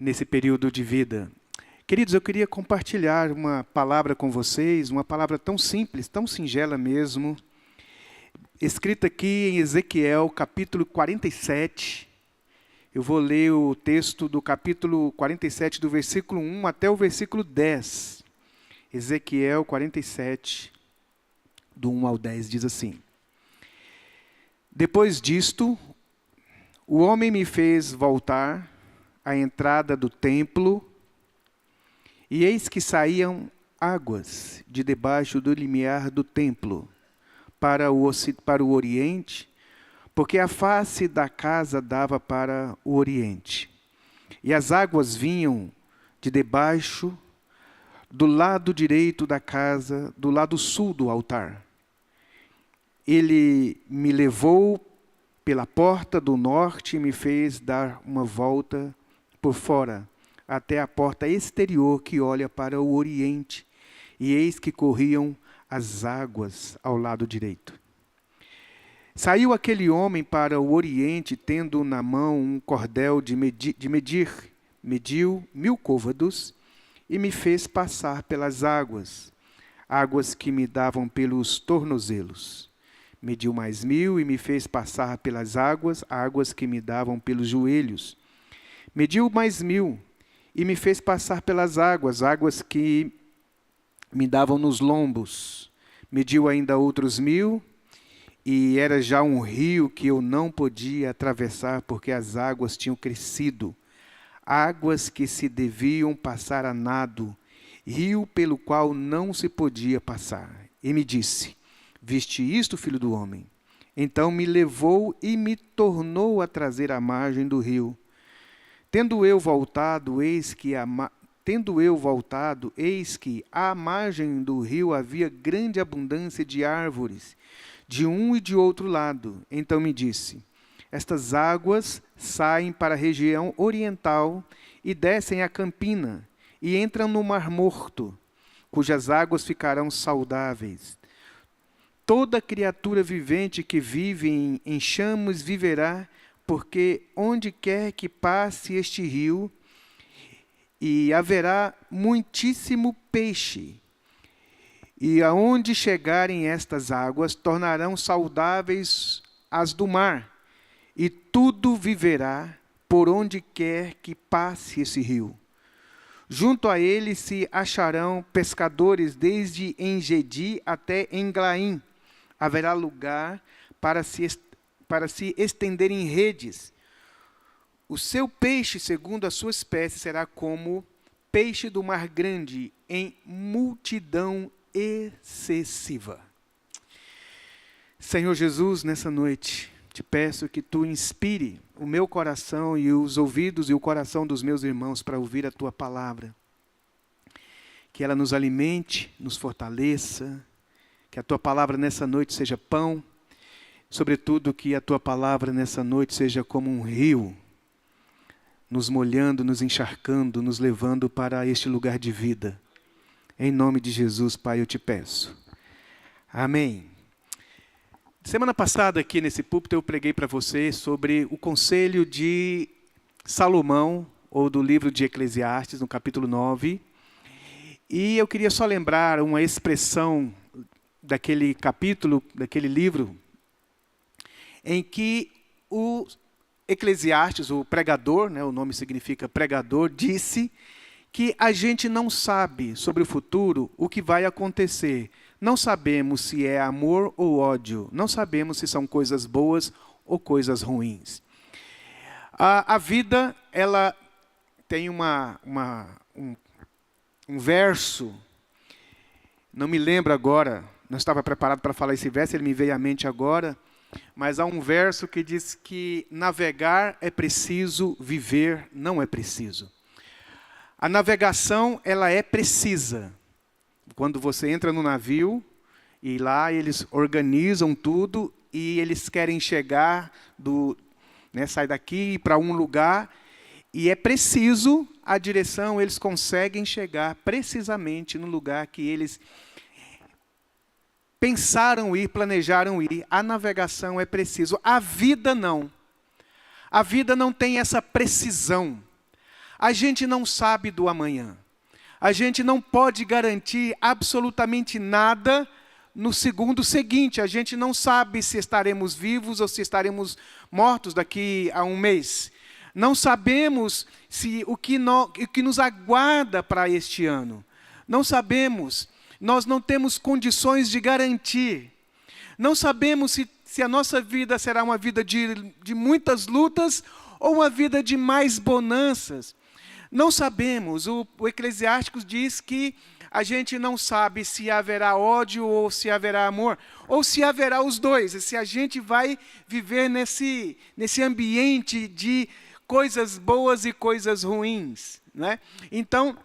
nesse período de vida. Queridos, eu queria compartilhar uma palavra com vocês, uma palavra tão simples, tão singela mesmo, escrita aqui em Ezequiel, capítulo 47. Eu vou ler o texto do capítulo 47, do versículo 1 até o versículo 10. Ezequiel 47, do 1 ao 10, diz assim: Depois disto, o homem me fez voltar à entrada do templo, e eis que saíam águas de debaixo do limiar do templo para o oriente, porque a face da casa dava para o oriente. E as águas vinham de debaixo do lado direito da casa, do lado sul do altar. Ele me levou pela porta do norte e me fez dar uma volta por fora, até a porta exterior que olha para o oriente. E eis que corriam as águas ao lado direito. Saiu aquele homem para o oriente, tendo na mão um cordel de medir. Mediu 1000 côvados e me fez passar pelas águas, águas que me davam pelos tornozelos. Mediu mais 1000 e me fez passar pelas águas, águas que me davam pelos joelhos. Mediu mais 1000 e me fez passar pelas águas, águas que me davam nos lombos. Mediu ainda outros 1000 e era já um rio que eu não podia atravessar, porque as águas tinham crescido. Águas que se deviam passar a nado, rio pelo qual não se podia passar. E me disse: Viste isto, filho do homem? Então me levou e me tornou a trazer à margem do rio. Tendo eu voltado, eis que à margem do rio havia grande abundância de árvores, de um e de outro lado. Então me disse: Estas águas saem para a região oriental e descem a Campina, e entram no Mar Morto, cujas águas ficarão saudáveis. Toda criatura vivente que vive em enxames viverá, porque onde quer que passe este rio, e haverá muitíssimo peixe. E aonde chegarem estas águas, tornarão saudáveis as do mar, e tudo viverá por onde quer que passe esse rio. Junto a ele se acharão pescadores desde Engedi até Englaim. Haverá lugar para se estender em redes. O seu peixe, segundo a sua espécie, será como peixe do mar grande, em multidão excessiva. Senhor Jesus, nessa noite, te peço que tu inspire o meu coração e os ouvidos e o coração dos meus irmãos para ouvir a tua palavra. Que ela nos alimente, nos fortaleça, que a tua palavra nessa noite seja pão, sobretudo que a tua palavra nessa noite seja como um rio, nos molhando, nos encharcando, nos levando para este lugar de vida. Em nome de Jesus, Pai, eu te peço. Amém. Semana passada aqui nesse púlpito eu preguei para você sobre o conselho de Salomão, ou do livro de Eclesiastes, no capítulo 9. E eu queria só lembrar uma expressão daquele capítulo, daquele livro, em que o Eclesiastes, o pregador, o nome significa pregador, disse que a gente não sabe sobre o futuro o que vai acontecer. Não sabemos se é amor ou ódio. Não sabemos se são coisas boas ou coisas ruins. A vida, ela tem um verso, não me lembro agora, não estava preparado para falar esse verso, ele me veio à mente agora, mas há um verso que diz que navegar é preciso, viver não é preciso. A navegação, ela é precisa. Quando você entra no navio, e lá eles organizam tudo, e eles querem chegar, sair daqui para um lugar, e é preciso a direção, eles conseguem chegar precisamente no lugar que eles pensaram ir, planejaram ir. A navegação é preciso. A vida não. A vida não tem essa precisão. A gente não sabe do amanhã. A gente não pode garantir absolutamente nada no segundo seguinte. A gente não sabe se estaremos vivos ou se estaremos mortos daqui a um mês. Não sabemos o que nos aguarda para este ano. Não sabemos. Nós não temos condições de garantir. Não sabemos se a nossa vida será uma vida de muitas lutas ou uma vida de mais bonanças. Não sabemos. O Eclesiásticos diz que a gente não sabe se haverá ódio ou se haverá amor, ou se haverá os dois, se a gente vai viver nesse ambiente de coisas boas e coisas ruins, né? Então,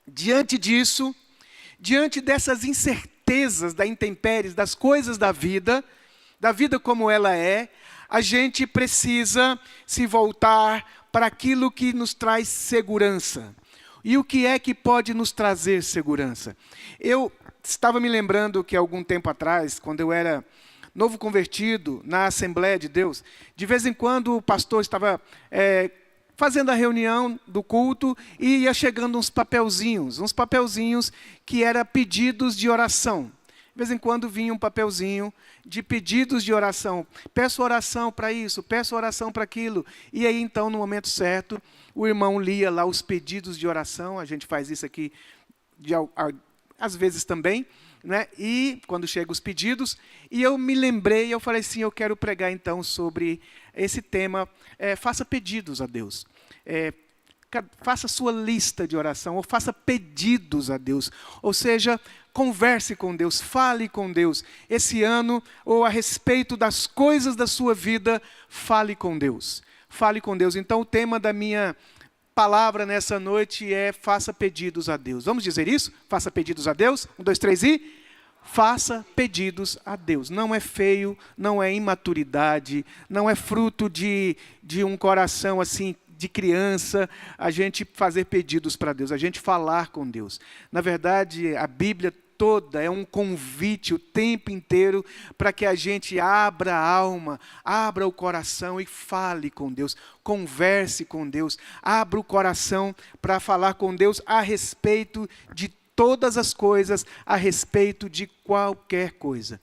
diante disso, diante dessas incertezas da intempéries, das coisas da vida como ela é, a gente precisa se voltar para aquilo que nos traz segurança. E o que é que pode nos trazer segurança? Eu estava me lembrando que algum tempo atrás, quando eu era novo convertido na Assembleia de Deus, de vez em quando o pastor estava fazendo a reunião do culto e ia chegando uns papelzinhos que eram pedidos de oração. De vez em quando vinha um papelzinho de pedidos de oração. Peço oração para isso, peço oração para aquilo. E aí, então, no momento certo, o irmão lia lá os pedidos de oração. A gente faz isso aqui às vezes também, né? E quando chegam os pedidos, e eu me lembrei, eu falei assim, eu quero pregar então sobre esse tema, faça pedidos a Deus. Faça sua lista de oração, ou faça pedidos a Deus. Ou seja, converse com Deus, fale com Deus. Esse ano, ou a respeito das coisas da sua vida, fale com Deus. Fale com Deus. Então, o tema da minha palavra nessa noite é faça pedidos a Deus. Vamos dizer isso? Faça pedidos a Deus? 1, 2, 3 e... Faça pedidos a Deus. Não é feio, não é imaturidade, não é fruto de um coração assim, de criança, a gente fazer pedidos para Deus, a gente falar com Deus. Na verdade, a Bíblia toda é um convite o tempo inteiro para que a gente abra a alma, abra o coração e fale com Deus, converse com Deus, abra o coração para falar com Deus a respeito de todas as coisas, a respeito de qualquer coisa.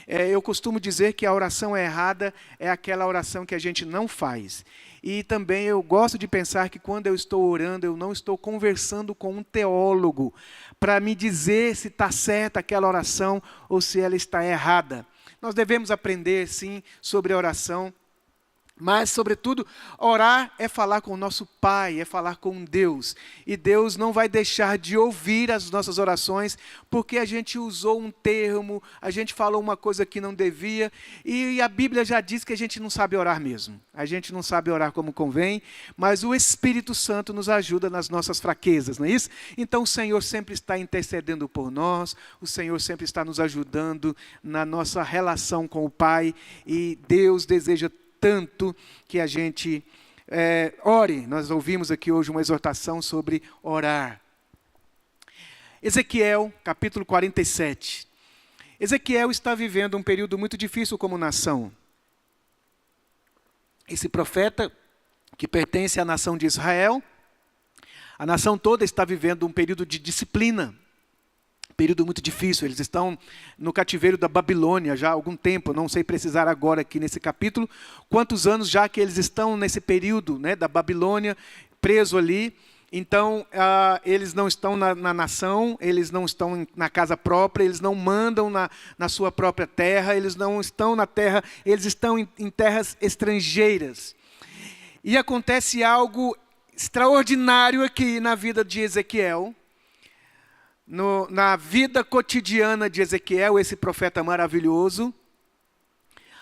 Eu costumo dizer que a oração errada é aquela oração que a gente não faz. E também eu gosto de pensar que quando eu estou orando, eu não estou conversando com um teólogo para me dizer se está certa aquela oração ou se ela está errada. Nós devemos aprender, sim, sobre a oração. Mas, sobretudo, orar é falar com o nosso Pai, é falar com Deus. E Deus não vai deixar de ouvir as nossas orações, porque a gente usou um termo, a gente falou uma coisa que não devia, e a Bíblia já diz que a gente não sabe orar mesmo. A gente não sabe orar como convém, mas o Espírito Santo nos ajuda nas nossas fraquezas, não é isso? Então, o Senhor sempre está intercedendo por nós, o Senhor sempre está nos ajudando na nossa relação com o Pai, e Deus deseja tanto que a gente ore. Nós ouvimos aqui hoje uma exortação sobre orar. Ezequiel, capítulo 47. Ezequiel está vivendo um período muito difícil como nação. Esse profeta, que pertence à nação de Israel, a nação toda está vivendo um período de disciplina. Período muito difícil, eles estão no cativeiro da Babilônia já há algum tempo, não sei precisar agora aqui nesse capítulo, quantos anos já que eles estão nesse período, né, da Babilônia, preso ali. Então, eles não estão na nação, eles não estão na casa própria, eles não mandam na sua própria terra, eles não estão na terra, eles estão em terras estrangeiras. E acontece algo extraordinário aqui na vida de Ezequiel, na vida cotidiana de Ezequiel, esse profeta maravilhoso.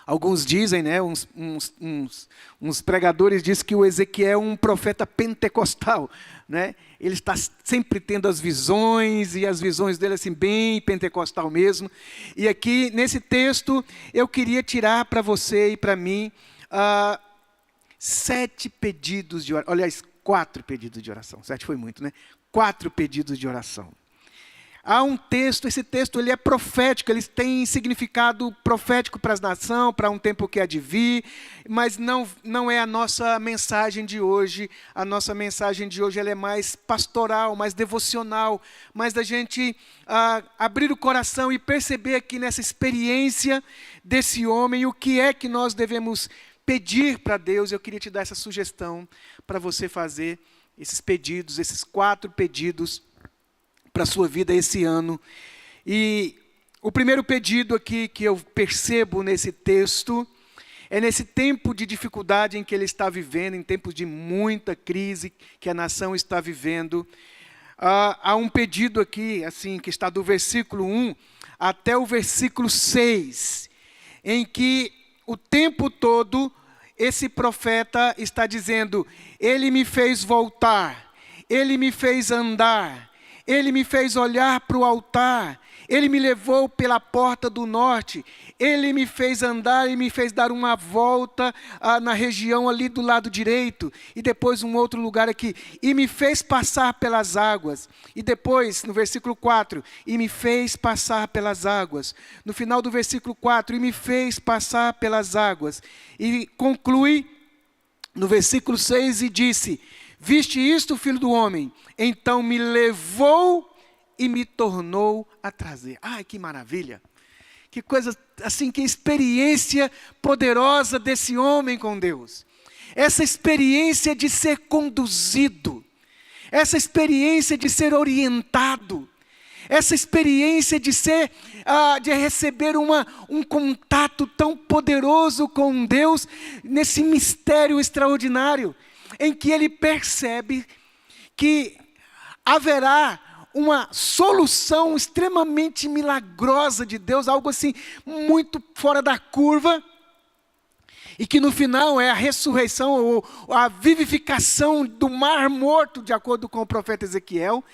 Alguns dizem, né, uns pregadores dizem que o Ezequiel é um profeta pentecostal, né? Ele está sempre tendo as visões, e as visões dele assim, bem pentecostal mesmo. E aqui, nesse texto, eu queria tirar para você e para mim 7 pedidos de oração. Aliás, 4 pedidos de oração. 7 foi muito, né? 4 pedidos de oração. há um texto, esse texto ele é profético, ele tem significado profético para as nações, para um tempo que há de vir, mas não é a nossa mensagem de hoje. A nossa mensagem de hoje ela é mais pastoral, mais devocional, mais da gente abrir o coração e perceber aqui nessa experiência desse homem, o que é que nós devemos pedir para Deus. Eu queria te dar essa sugestão para você fazer esses pedidos, esses 4 pedidos para a sua vida esse ano. E o primeiro pedido aqui que eu percebo nesse texto é nesse tempo de dificuldade em que ele está vivendo, em tempos de muita crise que a nação está vivendo. Há um pedido aqui, assim, que está do versículo 1 até o versículo 6, em que o tempo todo esse profeta está dizendo: ele me fez voltar, ele me fez andar, ele me fez olhar para o altar, ele me levou pela porta do norte, ele me fez andar e me fez dar uma volta na região ali do lado direito, e depois um outro lugar aqui, e me fez passar pelas águas. E depois, no versículo 4, e me fez passar pelas águas. No final do versículo 4, e me fez passar pelas águas. E conclui no versículo 6 e disse: viste isto, filho do homem? Então me levou e me tornou a trazer. Ai, que maravilha! Que coisa, assim, que experiência poderosa desse homem com Deus. Essa experiência de ser conduzido, essa experiência de ser orientado, essa experiência de de receber um contato tão poderoso com Deus, nesse mistério extraordinário, em que ele percebe que haverá uma solução extremamente milagrosa de Deus, algo assim muito fora da curva, e que no final é a ressurreição ou a vivificação do mar morto, de acordo com o profeta Ezequiel.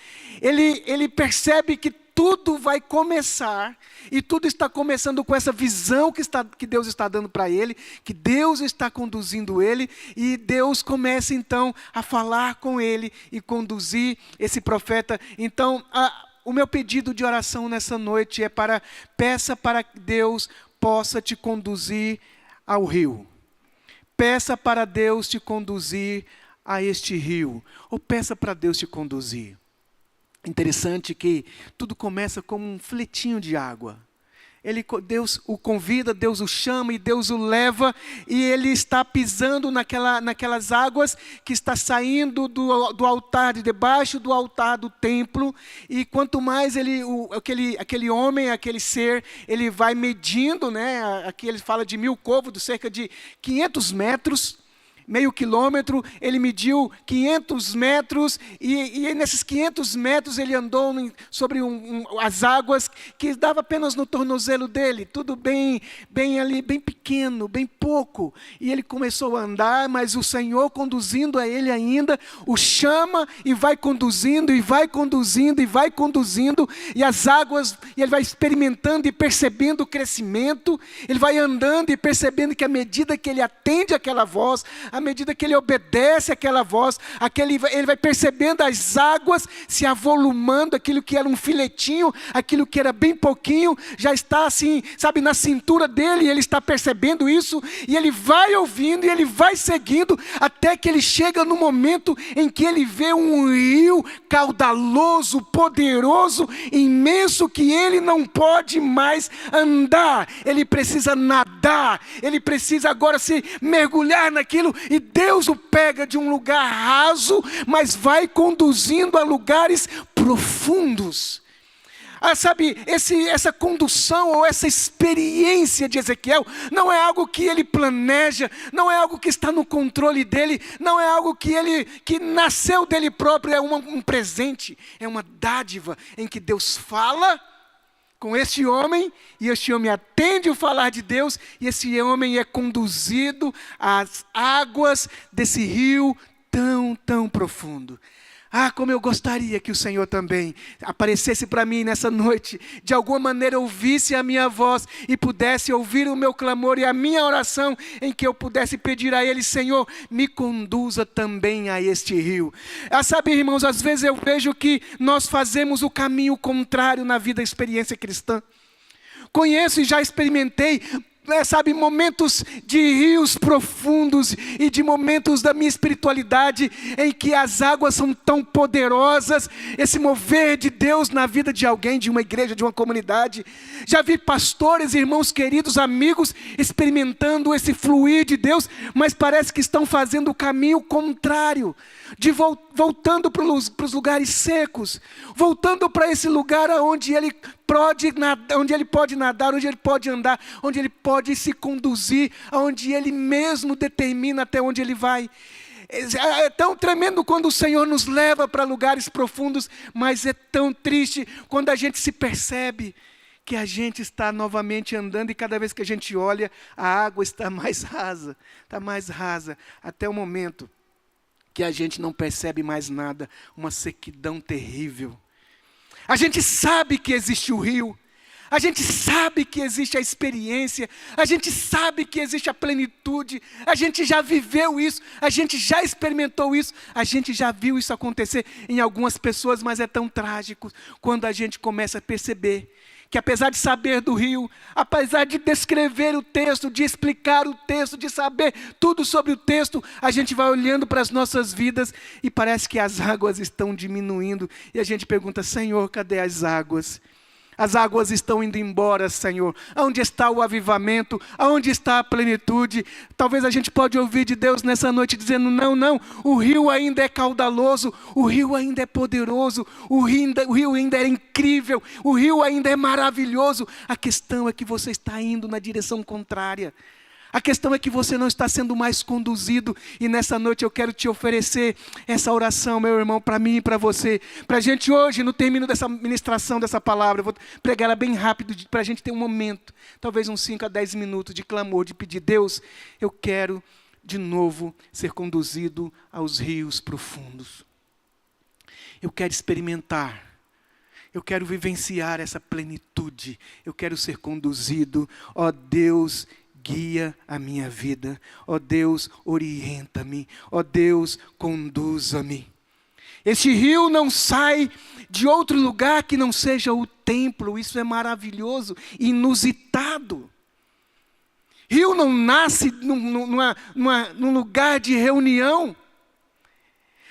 Ele percebe que tudo vai começar, e tudo está começando com essa visão que Deus está dando para ele, que Deus está conduzindo ele, e Deus começa então a falar com ele e conduzir esse profeta. Então, o meu pedido de oração nessa noite é peça para que Deus possa te conduzir ao rio. Peça para Deus te conduzir a este rio, ou peça para Deus te conduzir. Interessante que tudo começa como um fletinho de água. Deus o convida, Deus o chama e Deus o leva, e ele está pisando naquelas águas que está saindo do altar, de debaixo do altar do templo. E quanto mais aquele homem, aquele ser, ele vai medindo, né? Aqui ele fala de 1000 côvados, cerca de 500 metros, meio quilômetro. Ele mediu 500 metros, e nesses 500 metros ele andou sobre as águas que dava apenas no tornozelo dele, tudo bem ali, bem pequeno, bem pouco. E ele começou a andar, mas o Senhor conduzindo a ele ainda, o chama e vai conduzindo, e vai conduzindo, e vai conduzindo, e as águas, e ele vai experimentando e percebendo o crescimento. Ele vai andando e percebendo que à medida que ele atende aquela voz, à medida que ele obedece àquela voz, ele vai percebendo as águas se avolumando, aquilo que era um filetinho, aquilo que era bem pouquinho, já está assim, sabe, na cintura dele, e ele está percebendo isso, e ele vai ouvindo, e ele vai seguindo, até que ele chega no momento em que ele vê um rio caudaloso, poderoso, imenso, que ele não pode mais andar, ele precisa nadar, ele precisa agora se mergulhar naquilo, e Deus o pega de um lugar raso, mas vai conduzindo a lugares profundos. Sabe, essa condução ou essa experiência de Ezequiel não é algo que ele planeja, não é algo que está no controle dele, não é algo que nasceu dele próprio, é um presente, é uma dádiva em que Deus fala com este homem, e este homem atende o falar de Deus, e esse homem é conduzido às águas desse rio tão, tão profundo. Ah, como eu gostaria que o Senhor também aparecesse para mim nessa noite, de alguma maneira ouvisse a minha voz e pudesse ouvir o meu clamor e a minha oração, em que eu pudesse pedir a Ele: Senhor, me conduza também a este rio. Sabe, irmãos, às vezes eu vejo que nós fazemos o caminho contrário na vida, experiência cristã. Conheço e já experimentei, sabe, momentos de rios profundos e de momentos da minha espiritualidade em que as águas são tão poderosas, esse mover de Deus na vida de alguém, de uma igreja, de uma comunidade. Já vi pastores, irmãos queridos, amigos, experimentando esse fluir de Deus, mas parece que estão fazendo o caminho contrário, voltando para os lugares secos, voltando para esse lugar onde ele pode nadar, onde ele pode andar, onde ele pode se conduzir, onde ele mesmo determina até onde ele vai. É tão tremendo quando o Senhor nos leva para lugares profundos, mas é tão triste quando a gente se percebe que a gente está novamente andando e cada vez que a gente olha, a água está mais rasa, até o momento que a gente não percebe mais nada, uma sequidão terrível. A gente sabe que existe o rio, a gente sabe que existe a experiência, a gente sabe que existe a plenitude, a gente já viveu isso, a gente já experimentou isso, a gente já viu isso acontecer em algumas pessoas, mas é tão trágico quando a gente começa a perceber que apesar de saber do rio, apesar de descrever o texto, de explicar o texto, de saber tudo sobre o texto, a gente vai olhando para as nossas vidas e parece que as águas estão diminuindo. E a gente pergunta: Senhor, cadê as águas? As águas estão indo embora, Senhor. Aonde está o avivamento? Aonde está a plenitude? Talvez a gente pode ouvir de Deus nessa noite dizendo: não, o rio ainda é caudaloso, o rio ainda é poderoso, o rio ainda é incrível, o rio ainda é maravilhoso. A questão é que você está indo na direção contrária. A questão é que você não está sendo mais conduzido. E nessa noite eu quero te oferecer essa oração, meu irmão, para mim e para você. Para a gente hoje, no término dessa ministração, dessa palavra, eu vou pregar ela bem rápido, para a gente ter um momento, talvez uns 5 a 10 minutos de clamor, de pedir: Deus, eu quero de novo ser conduzido aos rios profundos. Eu quero experimentar. Eu quero vivenciar essa plenitude. Eu quero ser conduzido. Ó Deus, guia a minha vida. Ó Deus, orienta-me. Ó Deus, conduza-me. Este rio não sai de outro lugar que não seja o templo. Isso é maravilhoso, inusitado. Rio não nasce num lugar de reunião.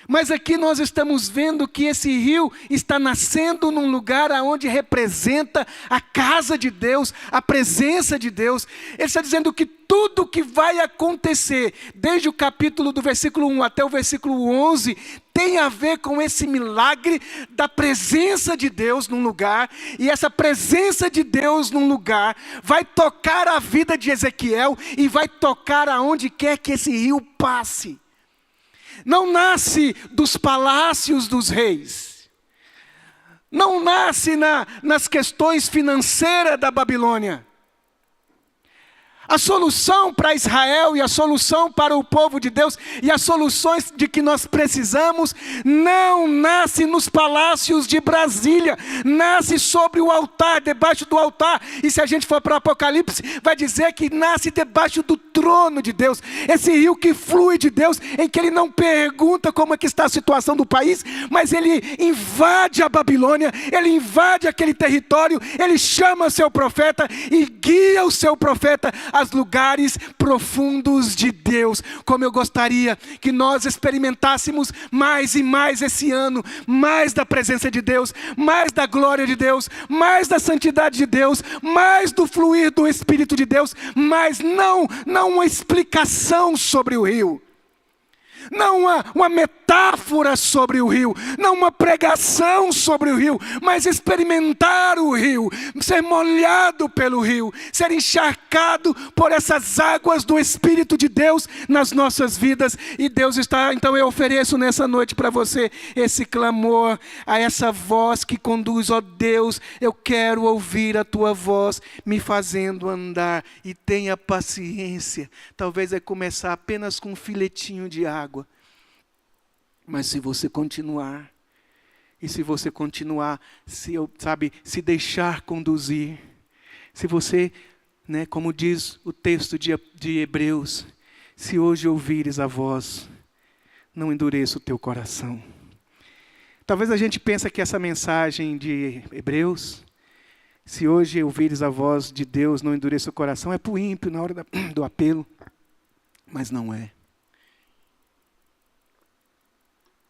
Mas aqui nós estamos vendo que esse rio está nascendo num lugar onde representa a casa de Deus, a presença de Deus. Ele está dizendo que tudo que vai acontecer, desde o capítulo do versículo 1 até o versículo 11, tem a ver com esse milagre da presença de Deus num lugar. E essa presença de Deus num lugar vai tocar a vida de Ezequiel e vai tocar aonde quer que esse rio passe. Não nasce dos palácios dos reis. Não nasce nas questões financeiras da Babilônia. A solução para Israel e a solução para o povo de Deus e as soluções de que nós precisamos não nasce nos palácios de Brasília, nasce sobre o altar, debaixo do altar. E se a gente for para o Apocalipse, vai dizer que nasce debaixo do trono de Deus. Esse rio que flui de Deus, em que ele não pergunta como é que está a situação do país, mas ele invade a Babilônia, ele invade aquele território, ele chama seu profeta e guia o seu profeta aos lugares profundos de Deus. Como eu gostaria que nós experimentássemos mais e mais esse ano, mais da presença de Deus, mais da glória de Deus, mais da santidade de Deus, mais do fluir do Espírito de Deus, mas não uma explicação sobre o rio. Não uma metáfora sobre o rio, não uma pregação sobre o rio, mas experimentar o rio, ser molhado pelo rio, ser encharcado por essas águas do Espírito de Deus nas nossas vidas. E Deus está, então eu ofereço nessa noite para você esse clamor, a essa voz que conduz. Ó Deus, eu quero ouvir a tua voz me fazendo andar, e tenha paciência. Talvez é começar apenas com um filetinho de água. Mas se você continuar, E se você continuar, se deixar conduzir, se você, como diz o texto de Hebreus, se hoje ouvires a voz, não endureça o teu coração. Talvez a gente pense que essa mensagem de Hebreus, se hoje ouvires a voz de Deus, não endureça o coração, é para o ímpio na hora do apelo, mas não é.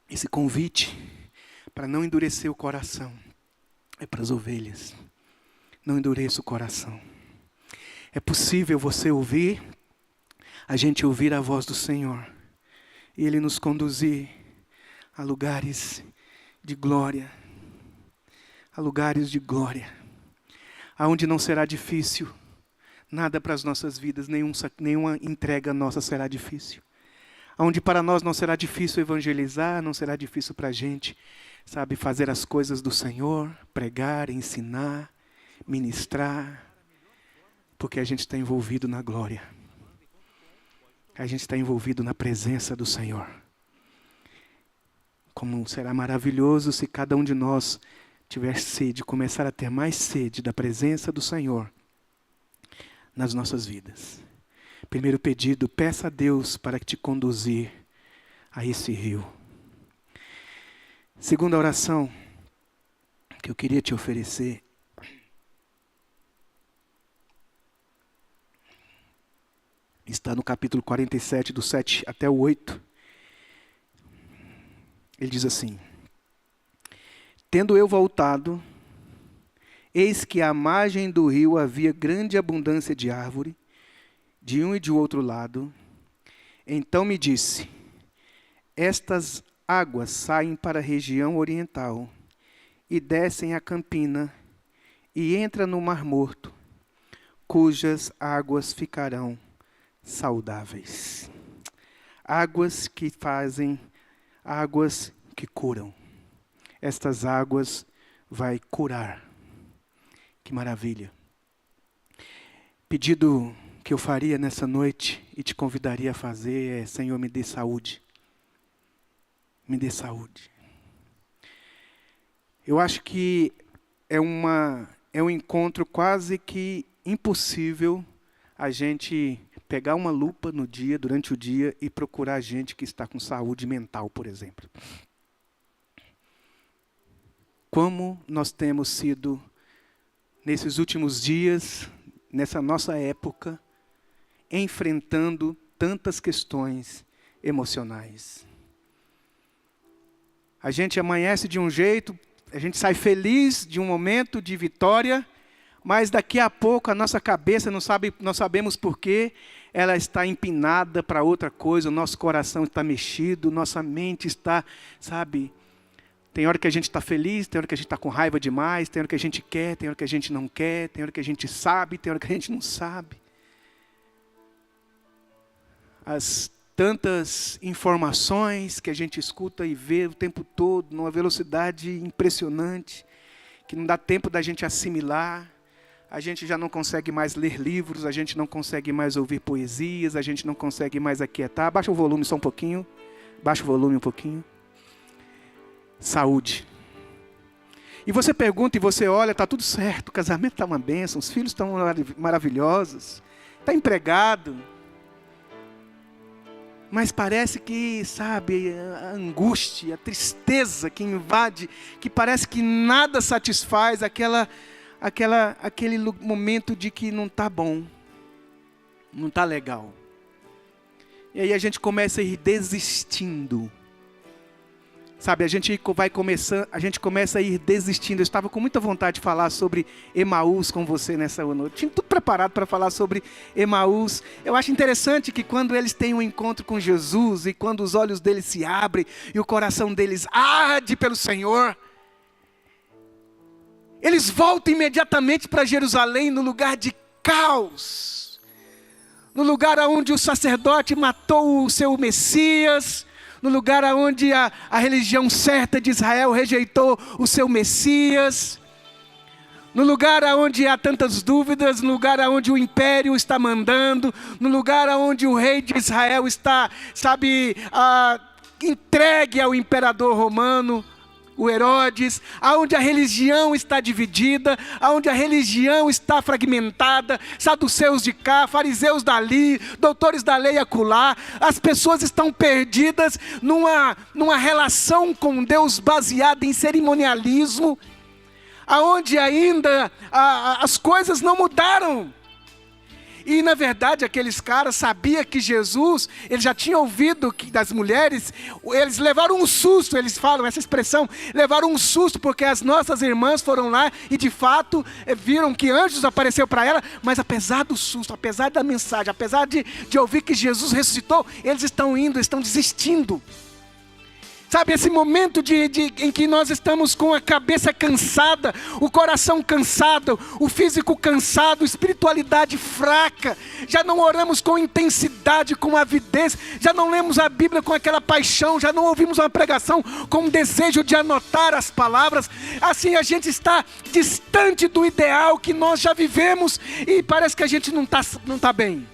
Esse convite para não endurecer o coração é para as ovelhas. Não endureça o coração. É possível você ouvir, a gente ouvir a voz do Senhor e Ele nos conduzir a lugares de glória, aonde não será difícil nada para as nossas vidas, nenhuma entrega nossa será difícil. Onde para nós não será difícil evangelizar, não será difícil para a gente, fazer as coisas do Senhor, pregar, ensinar, ministrar, porque a gente está envolvido na glória. A gente está envolvido na presença do Senhor. Como será maravilhoso se cada um de nós tiver sede, começar a ter mais sede da presença do Senhor nas nossas vidas. Primeiro pedido, peça a Deus para te conduzir a esse rio. Segunda oração que eu queria te oferecer. Está no capítulo 47, do 7 até o 8. Ele diz assim: tendo eu voltado, eis que à margem do rio havia grande abundância de árvore, de um e de outro lado. Então me disse: estas águas saem para a região oriental, e descem a Campina, e entram no Mar Morto, cujas águas ficarão saudáveis. Águas que curam. Estas águas vai curar. Que maravilha. Pedido que eu faria nessa noite e te convidaria a fazer é: Senhor, me dê saúde. Me dê saúde. Eu acho que é um encontro quase que impossível a gente pegar uma lupa durante o dia e procurar gente que está com saúde mental, por exemplo. Como nós temos sido, nesses últimos dias, nessa nossa época, enfrentando tantas questões emocionais. A gente amanhece de um jeito, a gente sai feliz de um momento de vitória, mas daqui a pouco a nossa cabeça, nós sabemos por quê, ela está empinada para outra coisa, o nosso coração está mexido, nossa mente está, tem hora que a gente está feliz, tem hora que a gente está com raiva demais, tem hora que a gente quer, tem hora que a gente não quer, tem hora que a gente sabe, tem hora que a gente não sabe. As tantas informações que a gente escuta e vê o tempo todo, numa velocidade impressionante, que não dá tempo da gente assimilar. A gente já não consegue mais ler livros, a gente não consegue mais ouvir poesias, a gente não consegue mais aquietar. Baixa o volume só um pouquinho. Baixa o volume um pouquinho. Saúde. E você pergunta e você olha, está tudo certo, o casamento está uma bênção, os filhos estão maravilhosos, está empregado. Mas parece que, a angústia, a tristeza que invade, que parece que nada satisfaz, aquele momento de que não está bom, não está legal. E aí a gente começa a ir desistindo. A gente começa a ir desistindo. Eu estava com muita vontade de falar sobre Emaús com você nessa noite. Tinha tudo preparado para falar sobre Emaús. Eu acho interessante que quando eles têm um encontro com Jesus e quando os olhos deles se abrem e o coração deles arde pelo Senhor, eles voltam imediatamente para Jerusalém, no lugar de caos, no lugar onde o sacerdote matou o seu Messias, no lugar onde a religião certa de Israel rejeitou o seu Messias, no lugar onde há tantas dúvidas, no lugar onde o império está mandando, no lugar onde o rei de Israel está, entregue ao imperador romano, o Herodes, aonde a religião está dividida, aonde a religião está fragmentada, saduceus de cá, fariseus dali, doutores da lei acolá, as pessoas estão perdidas numa relação com Deus baseada em cerimonialismo, aonde ainda as coisas não mudaram. E na verdade aqueles caras sabiam que Jesus, eles já tinham ouvido que das mulheres, eles levaram um susto, eles falam essa expressão, levaram um susto porque as nossas irmãs foram lá e de fato viram que anjos apareceu para ela, mas apesar do susto, apesar da mensagem, apesar de ouvir que Jesus ressuscitou, eles estão indo, estão desistindo. Sabe, esse momento em que nós estamos com a cabeça cansada, o coração cansado, o físico cansado, a espiritualidade fraca, já não oramos com intensidade, com avidez, já não lemos a Bíblia com aquela paixão, já não ouvimos uma pregação com um desejo de anotar as palavras, assim a gente está distante do ideal que nós já vivemos e parece que a gente não está bem.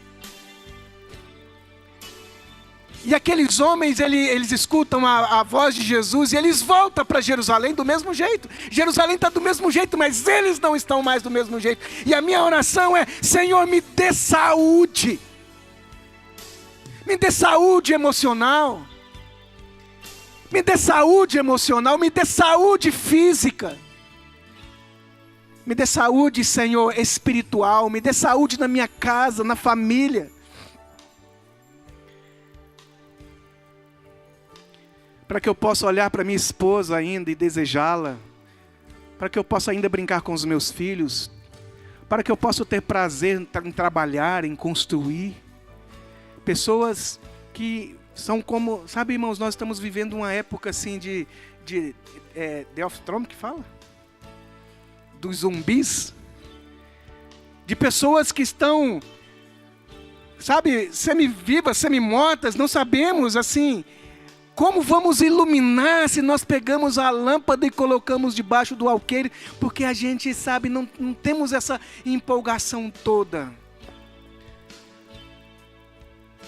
E aqueles homens, eles escutam a voz de Jesus e eles voltam para Jerusalém do mesmo jeito. Jerusalém está do mesmo jeito, mas eles não estão mais do mesmo jeito. E a minha oração é: Senhor, me dê saúde. Me dê saúde emocional. Me dê saúde emocional, me dê saúde física. Me dê saúde, Senhor, espiritual. Me dê saúde na minha casa, na família. Para que eu possa olhar para minha esposa ainda e desejá-la, para que eu possa ainda brincar com os meus filhos, para que eu possa ter prazer em trabalhar, em construir. Pessoas que são como, sabe, irmãos, nós estamos vivendo uma época assim de The of Thrones, que fala? Dos zumbis, de pessoas que estão, sabe, semi-vivas, semi-mortas, não sabemos assim. Como vamos iluminar se nós pegamos a lâmpada e colocamos debaixo do alqueire? Porque a gente sabe, não temos essa empolgação toda.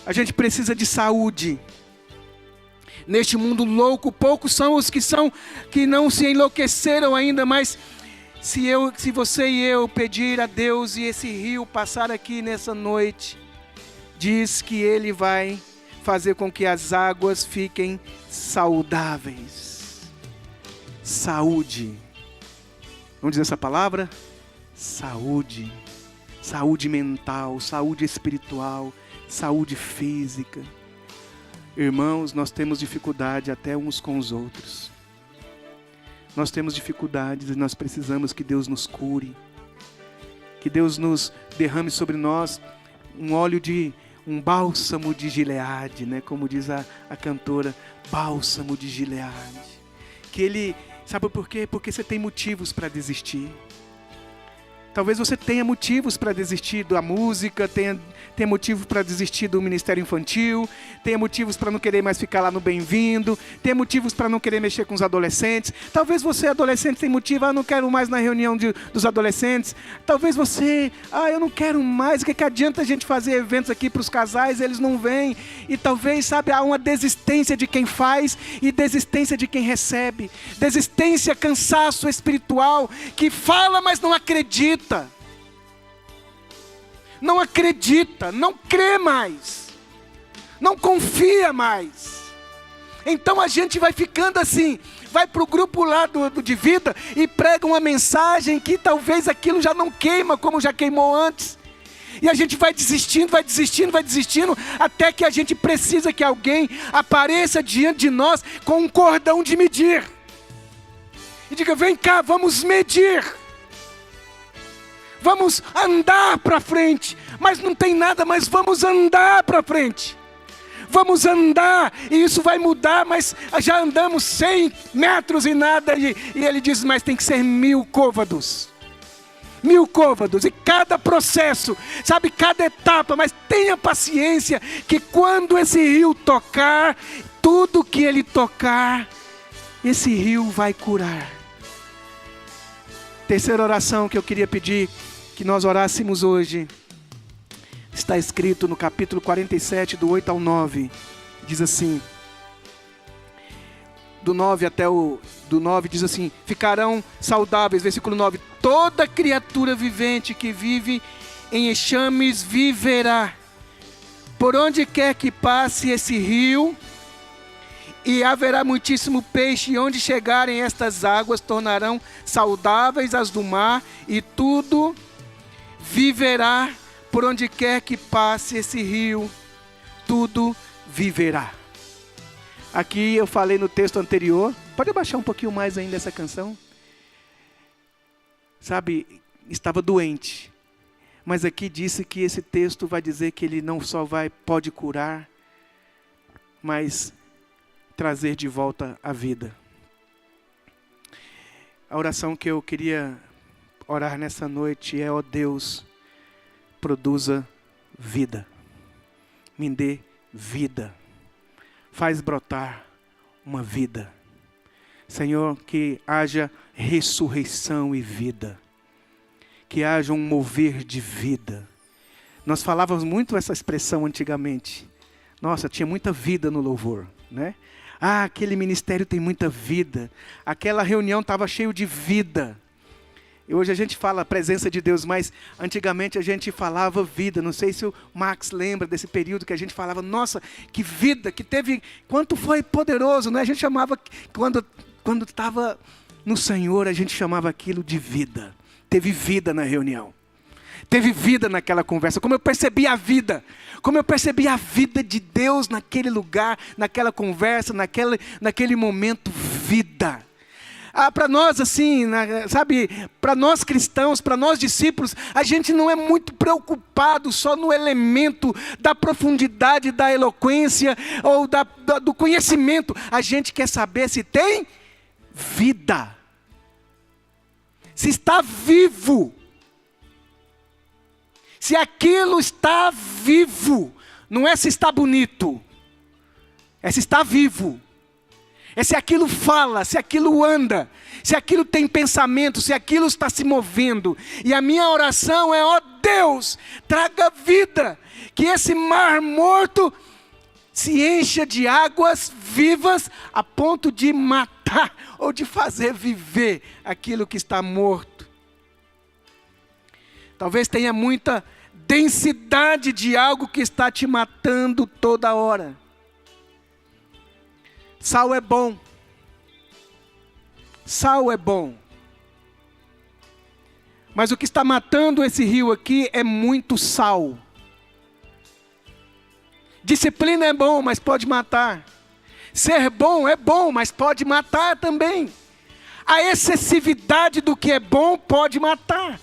A gente precisa de saúde. Neste mundo louco, poucos são os que não se enlouqueceram ainda, mas se você e eu pedir a Deus e esse rio passar aqui nessa noite, diz que Ele vai fazer com que as águas fiquem saudáveis. Saúde. Vamos dizer essa palavra? Saúde. Saúde mental, saúde espiritual, saúde física. Irmãos, nós temos dificuldade até uns com os outros. Nós temos dificuldades e nós precisamos que Deus nos cure. Que Deus nos derrame sobre nós um bálsamo de Gileade, né? Como diz a cantora, bálsamo de Gileade. Que Ele, sabe por quê? Porque você tem motivos para desistir. Talvez você tenha motivos para desistir da música, tenha motivo para desistir do ministério infantil, tenha motivos para não querer mais ficar lá no Bem-vindo, tenha motivos para não querer mexer com os adolescentes. Talvez você, adolescente, tem motivo, não quero mais na reunião dos adolescentes. Talvez você, eu não quero mais, o que adianta a gente fazer eventos aqui para os casais, eles não vêm. E talvez, sabe, há uma desistência de quem faz e desistência de quem recebe. Desistência, cansaço espiritual, que fala, mas não acredita. Não acredita, não crê mais, não confia mais. Então a gente vai ficando assim, vai para o grupo lá de vida e prega uma mensagem que talvez aquilo já não queima como já queimou antes. E a gente vai desistindo, até que a gente precisa que alguém apareça diante de nós com um cordão de medir. E diga: vem cá, vamos medir. Vamos andar para frente, mas não tem nada, mas vamos andar para frente. Vamos andar, e isso vai mudar, mas já andamos 100 metros e nada, e ele diz, mas tem que ser 1000 côvados. 1000 côvados, e cada processo, sabe, cada etapa, mas tenha paciência, que quando esse rio tocar, tudo que ele tocar, esse rio vai curar. Terceira oração que eu queria pedir, que nós orássemos hoje, está escrito no capítulo 47, do 8 ao 9, diz assim: do 9 até do 9 diz assim: ficarão saudáveis, versículo 9, toda criatura vivente que vive em enxames viverá. Por onde quer que passe esse rio, e haverá muitíssimo peixe, e onde chegarem estas águas, tornarão saudáveis as do mar, e tudo viverá. Por onde quer que passe esse rio, tudo viverá. Aqui eu falei no texto anterior, pode abaixar um pouquinho mais ainda essa canção? Sabe, estava doente, mas aqui disse que esse texto vai dizer que ele não só pode curar, mas trazer de volta a vida. A oração que eu queria orar nessa noite é: ó Deus, produza vida, me dê vida, faz brotar uma vida. Senhor, que haja ressurreição e vida, que haja um mover de vida. Nós falávamos muito essa expressão antigamente. Nossa, tinha muita vida no louvor, né? Ah, aquele ministério tem muita vida. Aquela reunião estava cheio de vida. E hoje a gente fala a presença de Deus, mas antigamente a gente falava vida. Não sei se o Max lembra desse período que a gente falava: nossa, que vida, que teve, quanto foi poderoso, né? A gente chamava, quando estava no Senhor, a gente chamava aquilo de vida. Teve vida na reunião. Teve vida naquela conversa. Como eu percebi a vida. Como eu percebi a vida de Deus naquele lugar, naquela conversa, naquele momento, vida. Para nós assim, sabe, para nós cristãos, para nós discípulos, a gente não é muito preocupado só no elemento da profundidade, da eloquência ou do conhecimento. A gente quer saber se tem vida. Se está vivo. Se aquilo está vivo, não é se está bonito, é se está vivo. É se aquilo fala, se aquilo anda, se aquilo tem pensamento, se aquilo está se movendo. E a minha oração é: ó Deus, traga vida, que esse mar morto se encha de águas vivas a ponto de matar ou de fazer viver aquilo que está morto. Talvez tenha muita densidade de algo que está te matando toda hora. Sal é bom. Sal é bom. Mas o que está matando esse rio aqui é muito sal. Disciplina é bom, mas pode matar. Ser bom é bom, mas pode matar também. A excessividade do que é bom pode matar.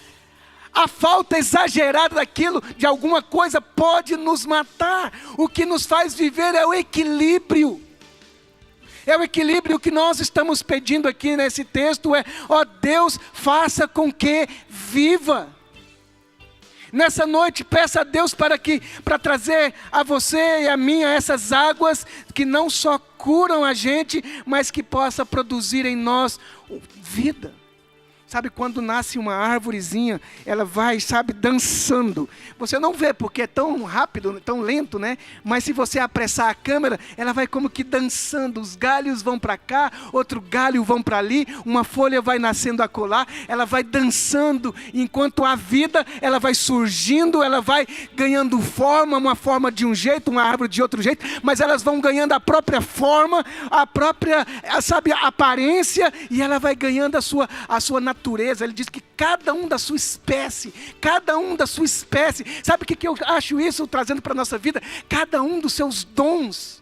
A falta exagerada daquilo, de alguma coisa, pode nos matar. O que nos faz viver é o equilíbrio. É o equilíbrio que nós estamos pedindo aqui nesse texto. Ó Deus, faça com que viva. Nessa noite, peça a Deus para trazer a você e a mim essas águas que não só curam a gente, mas que possa produzir em nós vida. Sabe, quando nasce uma árvorezinha, ela vai, sabe, dançando. Você não vê porque é tão rápido, tão lento, né? Mas se você apressar a câmera, ela vai como que dançando. Os galhos vão para cá, outro galho vão para ali, uma folha vai nascendo acolá, ela vai dançando. Enquanto a vida, ela vai surgindo, ela vai ganhando forma, uma forma de um jeito, uma árvore de outro jeito, mas elas vão ganhando a própria forma, a própria, sabe, aparência, e ela vai ganhando a sua natureza. Ele diz que cada um da sua espécie, sabe o que eu acho isso trazendo para a nossa vida? Cada um dos seus dons.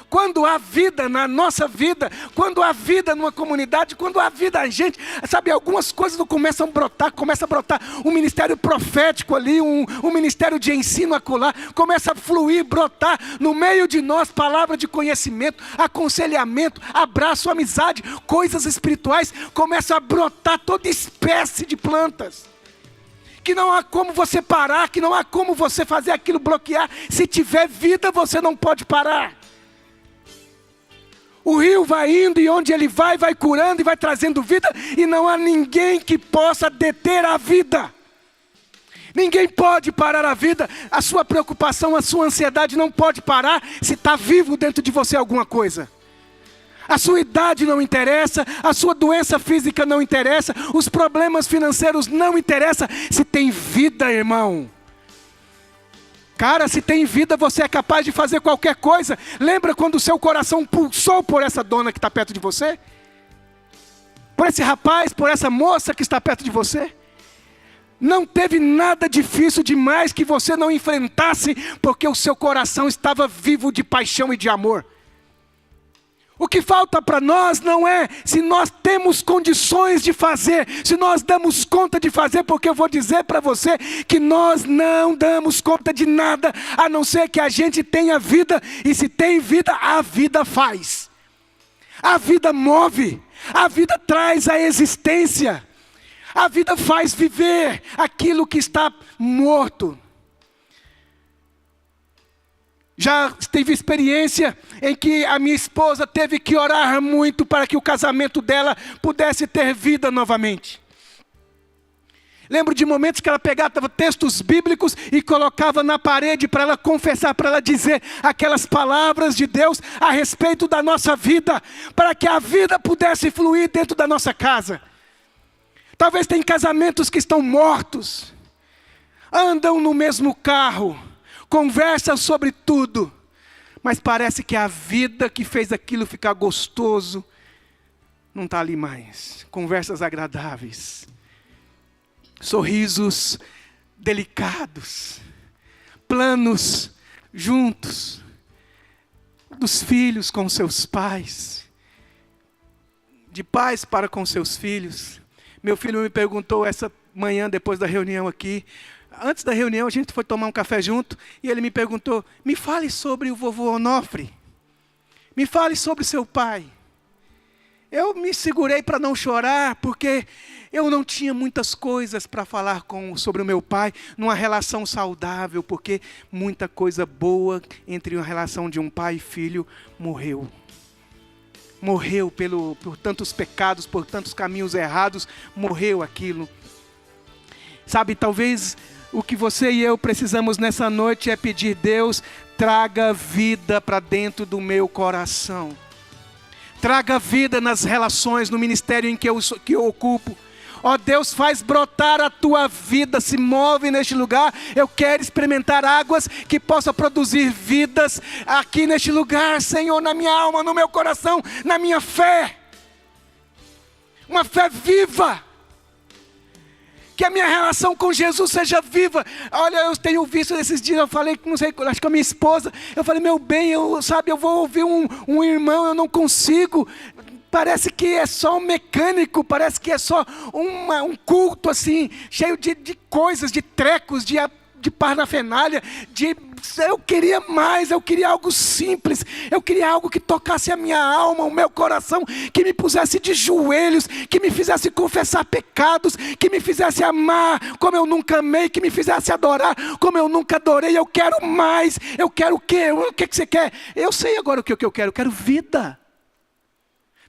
Quando há vida na nossa vida, quando há vida numa comunidade, quando há vida a gente, sabe, algumas coisas começam a brotar, um ministério profético ali, um ministério de ensino acolá, começa a fluir, brotar no meio de nós, palavra de conhecimento, aconselhamento, abraço, amizade, coisas espirituais, começam a brotar toda espécie de plantas. Que não há como você parar, que não há como você fazer aquilo bloquear. Se tiver vida, você não pode parar. O rio vai indo e onde ele vai curando e vai trazendo vida. E não há ninguém que possa deter a vida. Ninguém pode parar a vida. A sua preocupação, a sua ansiedade não pode parar se está vivo dentro de você alguma coisa. A sua idade não interessa, a sua doença física não interessa, os problemas financeiros não interessam. Se tem vida, irmão. Cara, se tem vida, você é capaz de fazer qualquer coisa. Lembra quando o seu coração pulsou por essa dona que está perto de você? Por esse rapaz, por essa moça que está perto de você? Não teve nada difícil demais que você não enfrentasse, porque o seu coração estava vivo de paixão e de amor. O que falta para nós não é se nós temos condições de fazer, se nós damos conta de fazer, porque eu vou dizer para você que nós não damos conta de nada, a não ser que a gente tenha vida, e se tem vida, a vida faz. A vida move, a vida traz a existência, a vida faz viver aquilo que está morto. Já teve experiência em que a minha esposa teve que orar muito para que o casamento dela pudesse ter vida novamente. Lembro de momentos que ela pegava textos bíblicos e colocava na parede para ela confessar, para ela dizer aquelas palavras de Deus a respeito da nossa vida, para que a vida pudesse fluir dentro da nossa casa. Talvez tem casamentos que estão mortos, andam no mesmo carro, conversam sobre tudo, mas parece que a vida que fez aquilo ficar gostoso não está ali mais. Conversas agradáveis, sorrisos delicados, planos juntos, dos filhos com seus pais, de pais para com seus filhos. Meu filho me perguntou essa manhã, depois da reunião aqui, antes da reunião, a gente foi tomar um café junto, e ele me perguntou, me fale sobre o vovô Onofre, me fale sobre seu pai. Eu me segurei para não chorar, porque eu não tinha muitas coisas para falar sobre o meu pai, numa relação saudável, porque muita coisa boa entre a relação de um pai e filho morreu. Morreu por tantos pecados, por tantos caminhos errados, morreu aquilo. Sabe, talvez o que você e eu precisamos nessa noite é pedir: Deus, traga vida para dentro do meu coração. Traga vida nas relações, no ministério em que eu ocupo. Ó Deus, faz brotar a tua vida, se move neste lugar. Eu quero experimentar águas que possam produzir vidas aqui neste lugar, Senhor, na minha alma, no meu coração, na minha fé. Uma fé viva. Que a minha relação com Jesus seja viva. Olha, eu tenho visto esses dias, eu falei, não sei, acho que a minha esposa, eu falei, meu bem, eu vou ouvir um irmão, eu não consigo. Parece que é só um mecânico, parece que é só um culto assim, cheio de coisas, de trecos, de parnafenália, eu queria mais, eu queria algo simples, eu queria algo que tocasse a minha alma, o meu coração, que me pusesse de joelhos, que me fizesse confessar pecados, que me fizesse amar como eu nunca amei, que me fizesse adorar como eu nunca adorei. Eu quero mais, eu quero o quê? O que você quer? Eu sei agora o que eu quero vida.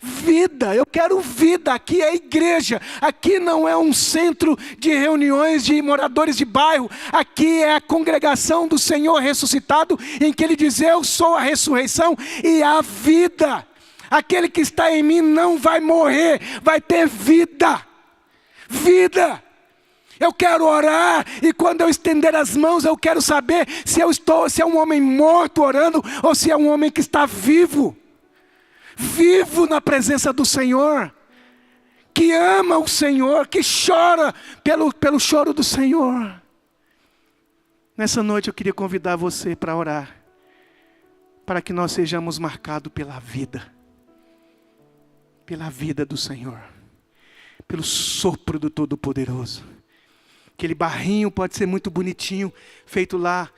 Vida, eu quero vida. Aqui é a igreja, aqui não é um centro de reuniões de moradores de bairro, aqui é a congregação do Senhor ressuscitado, em que Ele diz: eu sou a ressurreição e a vida. Aquele que está em mim não vai morrer, vai ter vida. Vida. Eu quero orar, e quando eu estender as mãos, eu quero saber se é um homem morto orando, ou se é um homem que está vivo. Vivo na presença do Senhor, que ama o Senhor, que chora pelo choro do Senhor. Nessa noite eu queria convidar você para orar, para que nós sejamos marcados pela vida do Senhor, pelo sopro do Todo-Poderoso. Aquele barrinho pode ser muito bonitinho, feito lá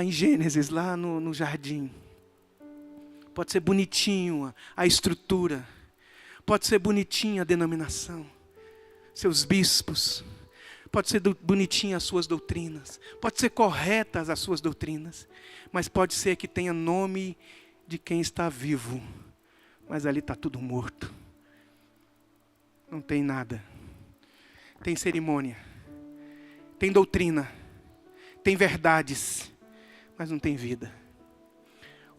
em Gênesis, lá no jardim. Pode ser bonitinho a estrutura, pode ser bonitinha a denominação, seus bispos, pode ser bonitinha as suas doutrinas, pode ser corretas as suas doutrinas, mas pode ser que tenha nome de quem está vivo, mas ali está tudo morto. Não tem nada, tem cerimônia, tem doutrina, tem verdades, mas não tem vida.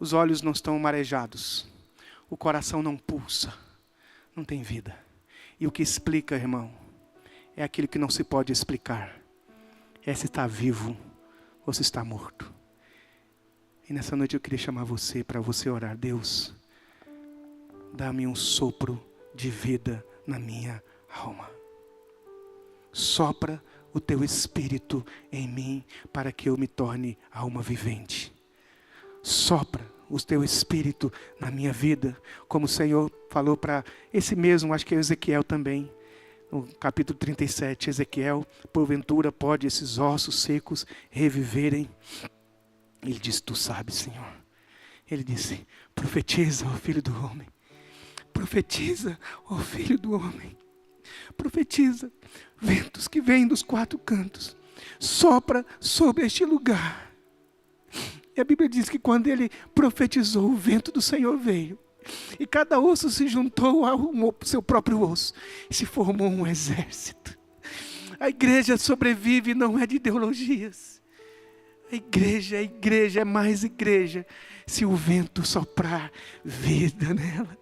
Os olhos não estão marejados, o coração não pulsa, não tem vida. E o que explica, irmão, é aquilo que não se pode explicar. É se está vivo ou se está morto. E nessa noite eu queria chamar você para você orar. Deus, dá-me um sopro de vida na minha alma. Sopra o teu espírito em mim para que eu me torne alma vivente. Sopra o teu espírito na minha vida, como o Senhor falou para esse mesmo, acho que é Ezequiel também, no capítulo 37, Ezequiel, porventura pode esses ossos secos reviverem? Ele disse, tu sabes, Senhor. Ele disse, profetiza, ó filho do homem. Profetiza, ó filho do homem. Profetiza, ventos que vêm dos quatro cantos, sopra sobre este lugar. E a Bíblia diz que quando ele profetizou, o vento do Senhor veio. E cada osso se juntou ao seu próprio osso. E se formou um exército. A igreja sobrevive não é de ideologias. A igreja é mais igreja se o vento soprar vida nela.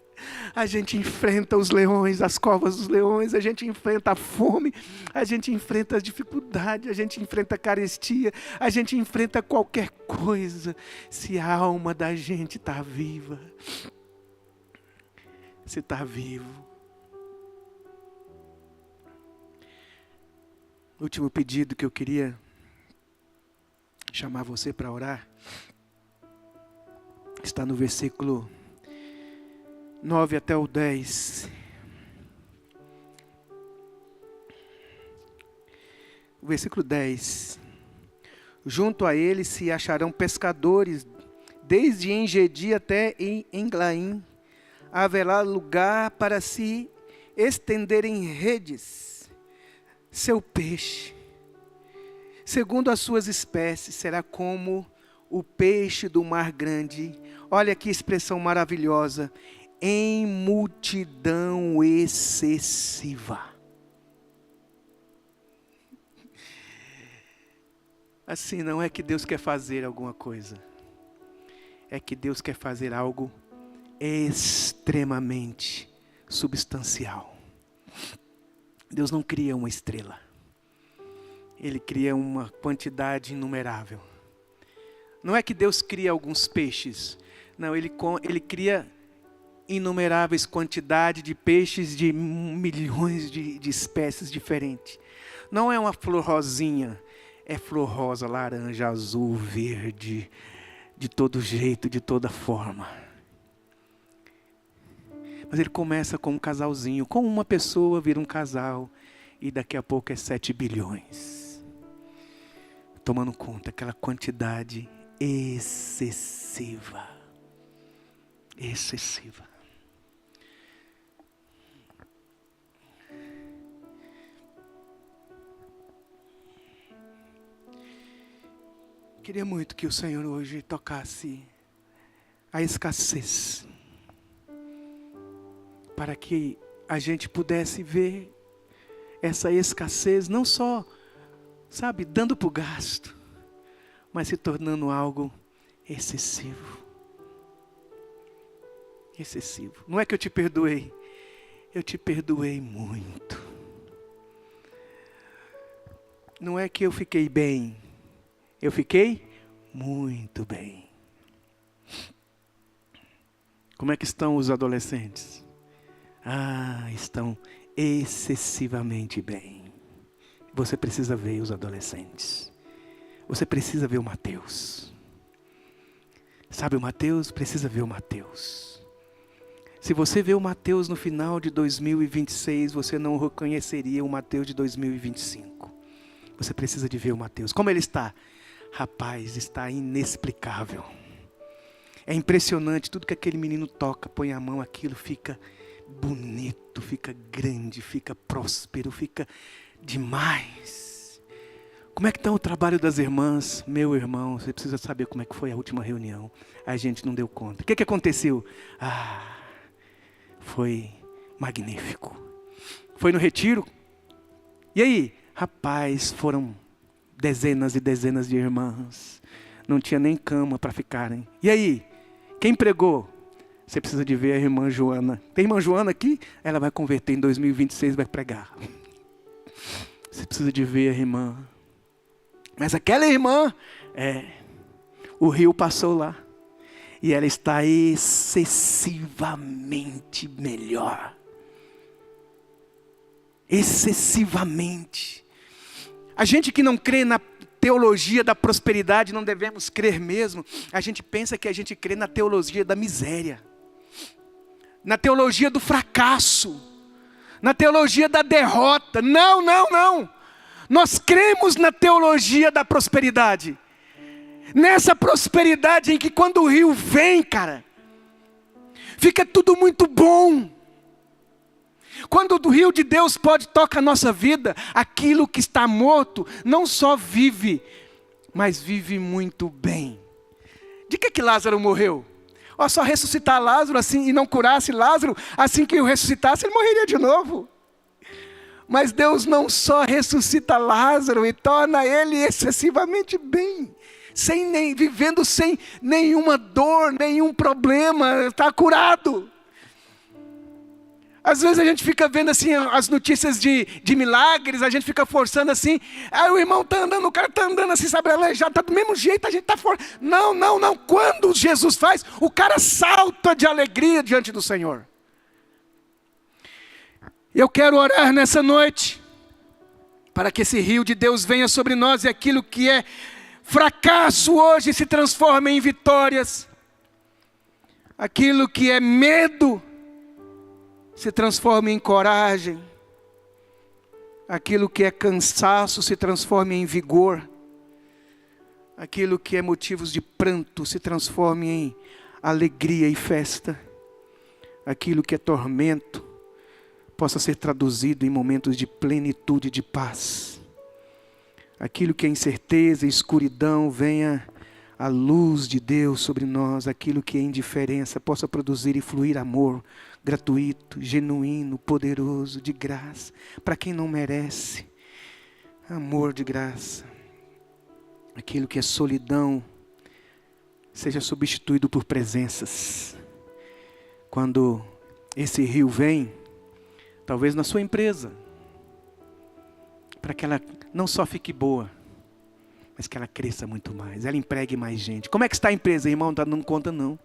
A gente enfrenta os leões, as covas dos leões, a gente enfrenta a fome, a gente enfrenta as dificuldades, a gente enfrenta a carestia, a gente enfrenta qualquer coisa, se a alma da gente está viva. Se está vivo. O último pedido que eu queria chamar você para orar está no versículo 9 até o 10. O versículo 10. Junto a ele se acharão pescadores, desde Engedi até Englaim. Haverá lugar para se estenderem redes. Seu peixe, segundo as suas espécies, será como o peixe do mar grande. Olha que expressão maravilhosa. Em multidão excessiva. Assim, não é que Deus quer fazer alguma coisa. É que Deus quer fazer algo extremamente substancial. Deus não cria uma estrela. Ele cria uma quantidade inumerável. Não é que Deus cria alguns peixes. Não, Ele cria inumeráveis quantidades de peixes de milhões de espécies diferentes. Não é uma flor rosinha. É flor rosa, laranja, azul, verde. De todo jeito, de toda forma. Mas ele começa com um casalzinho. Com uma pessoa vira um casal. E daqui a pouco é 7 bilhões. Tomando conta aquela quantidade excessiva. Excessiva. Queria muito que o Senhor hoje tocasse a escassez. Para que a gente pudesse ver essa escassez não só, sabe, dando para o gasto, mas se tornando algo excessivo. Excessivo. Não é que eu te perdoei, eu te perdoei muito. Não é que eu fiquei bem, eu fiquei muito bem. Como é que estão os adolescentes? Estão excessivamente bem. Você precisa ver os adolescentes. Você precisa ver o Mateus. Sabe o Mateus? Precisa ver o Mateus. Se você vê o Mateus no final de 2026, você não reconheceria o Mateus de 2025. Você precisa de ver o Mateus. Como ele está? Rapaz, está inexplicável. É impressionante, tudo que aquele menino toca, põe a mão, aquilo fica bonito, fica grande, fica próspero, fica demais. Como é que está o trabalho das irmãs? Meu irmão, você precisa saber como é que foi a última reunião. A gente não deu conta. O que aconteceu? Foi magnífico. Foi no retiro. E aí? Rapaz, foram dezenas e dezenas de irmãs. Não tinha nem cama para ficarem. E aí? Quem pregou? Você precisa de ver a irmã Joana. Tem irmã Joana aqui? Ela vai converter em 2026 e vai pregar. Você precisa de ver a irmã. Mas aquela irmã, o rio passou lá. E ela está excessivamente melhor. Excessivamente. A gente que não crê na teologia da prosperidade, não devemos crer mesmo. A gente pensa que a gente crê na teologia da miséria. Na teologia do fracasso. Na teologia da derrota. Não, não, não. Nós cremos na teologia da prosperidade. Nessa prosperidade em que quando o rio vem, cara, fica tudo muito bom. Quando o rio de Deus toca a nossa vida, aquilo que está morto não só vive, mas vive muito bem. De que Lázaro morreu? Só ressuscitar Lázaro assim e não curasse Lázaro, assim que o ressuscitasse, ele morreria de novo. Mas Deus não só ressuscita Lázaro e torna ele excessivamente bem, vivendo sem nenhuma dor, nenhum problema, está curado. Às vezes a gente fica vendo assim as notícias de milagres, a gente fica forçando assim, o irmão está andando, o cara está andando assim, sabe, aleijado, está do mesmo jeito, a gente está forçando. Não, não, não, quando Jesus faz, o cara salta de alegria diante do Senhor. Eu quero orar nessa noite, para que esse rio de Deus venha sobre nós e aquilo que é fracasso hoje se transforme em vitórias. Aquilo que é medo se transforme em coragem. Aquilo que é cansaço se transforme em vigor. Aquilo que é motivos de pranto se transforme em alegria e festa. Aquilo que é tormento possa ser traduzido em momentos de plenitude de paz. Aquilo que é incerteza e escuridão, venha a luz de Deus sobre nós. Aquilo que é indiferença possa produzir e fluir amor gratuito, genuíno, poderoso, de graça, para quem não merece. Amor de graça. Aquilo que é solidão seja substituído por presenças. Quando esse rio vem, talvez na sua empresa, para que ela não só fique boa, mas que ela cresça muito mais, ela empregue mais gente. Como é que está a empresa, irmão? Não está dando conta não.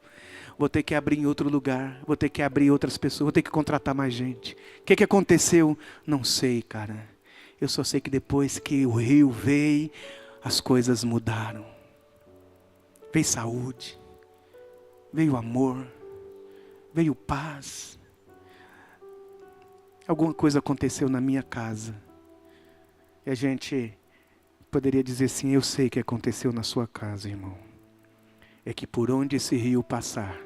Vou ter que abrir em outro lugar, vou ter que abrir outras pessoas, vou ter que contratar mais gente. O que aconteceu? Não sei, cara. Eu só sei que depois que o rio veio, as coisas mudaram. Veio saúde, veio amor, veio paz. Alguma coisa aconteceu na minha casa. E a gente poderia dizer assim, eu sei que aconteceu na sua casa, irmão. É que por onde esse rio passar,